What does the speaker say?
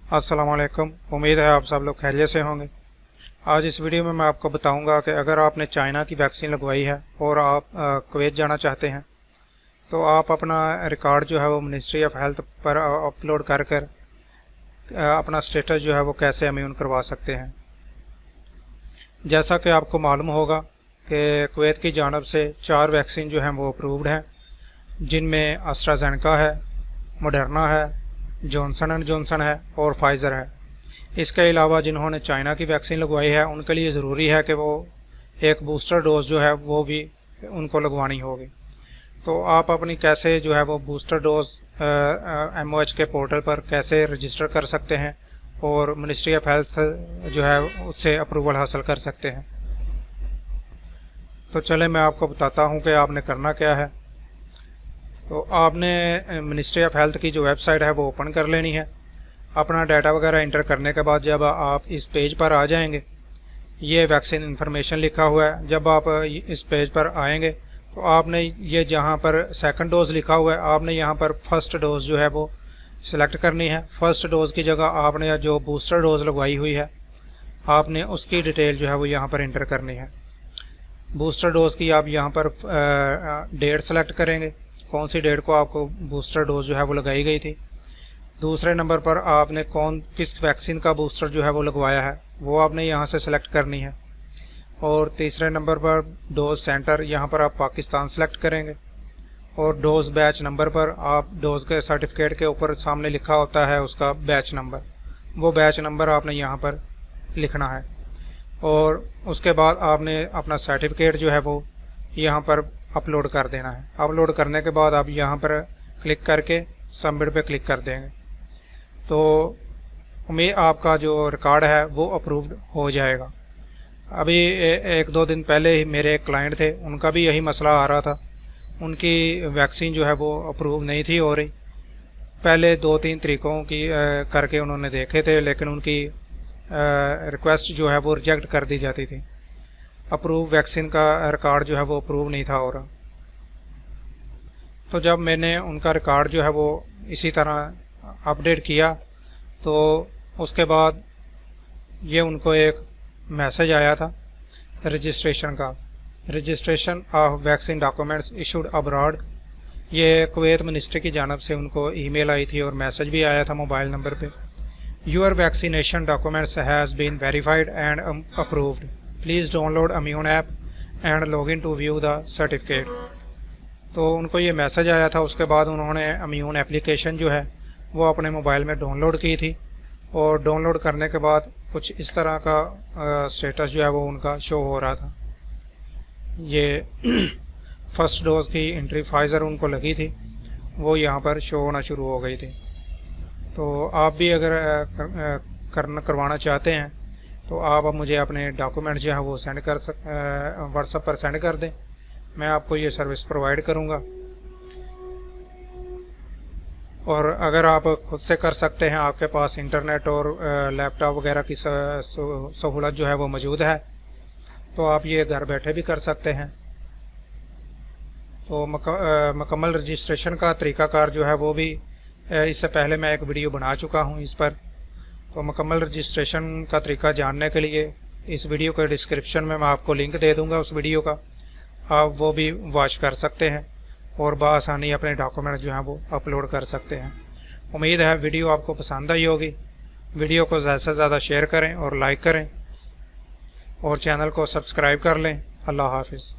अस्सलाम वालेकुम। उम्मीद है आप सब लोग खैरियत से होंगे। आज इस वीडियो में मैं आपको बताऊंगा कि अगर आपने चाइना की वैक्सीन लगवाई है और आप कुवैत जाना चाहते हैं तो आप अपना रिकॉर्ड जो है वो मिनिस्ट्री ऑफ हेल्थ पर अपलोड कर कर अपना स्टेटस जो है वो कैसे इम्यून करवा सकते हैं। जैसा कि आपको मालूम होगा कि कुवैत की जानब से 4 वैक्सीन जो हैं वो अप्रूव्ड हैं, जिनमें एस्ट्राजेनेका है, मॉडर्ना है, जॉनसन एंड जॉनसन है और फाइज़र है। इसके अलावा जिन्होंने चाइना की वैक्सीन लगवाई है उनके लिए ज़रूरी है कि वो एक बूस्टर डोज जो है वो भी उनको लगवानी होगी। तो आप अपनी कैसे जो है वो बूस्टर डोज MOH के पोर्टल पर कैसे रजिस्टर कर सकते हैं और मिनिस्ट्री ऑफ हेल्थ जो है उससे अप्रूवल हासिल कर सकते हैं। तो चले मैं आपको बताता हूँ कि आपने करना क्या है। तो आपने मिनिस्ट्री ऑफ हेल्थ की जो वेबसाइट है वो ओपन कर लेनी है। अपना डाटा वगैरह इंटर करने के बाद जब आप इस पेज पर आ जाएंगे, ये वैक्सीन इन्फॉर्मेशन लिखा हुआ है। जब आप इस पेज पर आएंगे तो आपने ये जहाँ पर सेकंड डोज लिखा हुआ है, आपने यहाँ पर फर्स्ट डोज जो है वो सिलेक्ट करनी है। फर्स्ट डोज की जगह आपने जो बूस्टर डोज लगवाई हुई है आपने उसकी डिटेल जो है वो यहाँ पर इंटर करनी है। बूस्टर डोज की आप यहाँ पर डेट सेलेक्ट करेंगे, कौन सी डेट को आपको बूस्टर डोज जो है वो लगाई गई थी। दूसरे नंबर पर आपने किस वैक्सीन का बूस्टर जो है वो लगवाया है वो आपने यहाँ से सेलेक्ट करनी है। और तीसरे नंबर पर डोज सेंटर, यहाँ पर आप पाकिस्तान सेलेक्ट करेंगे। और डोज बैच नंबर पर आप डोज के सर्टिफिकेट के ऊपर सामने लिखा होता है उसका बैच नंबर, वो बैच नंबर आपने यहाँ पर लिखना है। और उसके बाद आपने अपना सर्टिफिकेट जो है वो यहाँ पर अपलोड कर देना है। अपलोड करने के बाद आप यहाँ पर क्लिक करके सबमिट पे क्लिक कर देंगे तो आपका जो रिकॉर्ड है वो अप्रूव्ड हो जाएगा। अभी 1-2 दिन पहले ही मेरे एक क्लाइंट थे, उनका भी यही मसला आ रहा था। उनकी वैक्सीन जो है वो अप्रूव नहीं थी हो रही। पहले 2-3 तरीक़ों की करके उन्होंने देखे थे, लेकिन उनकी रिक्वेस्ट जो है वो रिजेक्ट कर दी जाती थी। अप्रूव वैक्सीन का रिकॉर्ड जो है वो अप्रूव नहीं था हो रहा। तो जब मैंने उनका रिकॉर्ड जो है वो इसी तरह अपडेट किया तो उसके बाद ये उनको एक मैसेज आया था रजिस्ट्रेशन का, registration of vaccine documents issued abroad. ये कुवैत मिनिस्ट्री की जानब से उनको ईमेल आई थी और मैसेज भी आया था मोबाइल नंबर पे। Your vaccination documents has been verified and approved, please download immune app and log in to view the certificate. तो उनको ये मैसेज आया था। उसके बाद उन्होंने इम्यून एप्लीकेशन जो है वो अपने मोबाइल में डाउनलोड की थी और डाउनलोड करने के बाद कुछ इस तरह का स्टेटस जो है वो उनका शो हो रहा था। ये फर्स्ट डोज की एंट्री फाइज़र उनको लगी थी, वो यहाँ पर शो होना शुरू हो गई थी। तो आप भी अगर करवाना चाहते हैं तो आप मुझे अपने डॉक्यूमेंट जो है वो सेंड कर व्हाट्सएप पर सेंड कर दें, मैं आपको ये सर्विस प्रोवाइड करूँगा। और अगर आप खुद से कर सकते हैं, आपके पास इंटरनेट और लैपटॉप वगैरह की सहूलत जो है वो मौजूद है, तो आप ये घर बैठे भी कर सकते हैं। तो मुकम्मल रजिस्ट्रेशन का तरीक़ाकार जो है वो भी इससे पहले मैं एक वीडियो बना चुका हूँ इस पर। तो मुकम्मल रजिस्ट्रेशन का तरीका जानने के लिए इस वीडियो के डिस्क्रिप्शन में मैं आपको लिंक दे दूँगा उस वीडियो का, आप वो भी वॉच कर सकते हैं और बआसानी अपने डॉक्यूमेंट जो हैं वो अपलोड कर सकते हैं। उम्मीद है वीडियो आपको पसंद आई होगी। वीडियो को ज़्यादा से ज़्यादा शेयर करें और लाइक करें और चैनल को सब्सक्राइब कर लें। अल्लाह हाफिज़।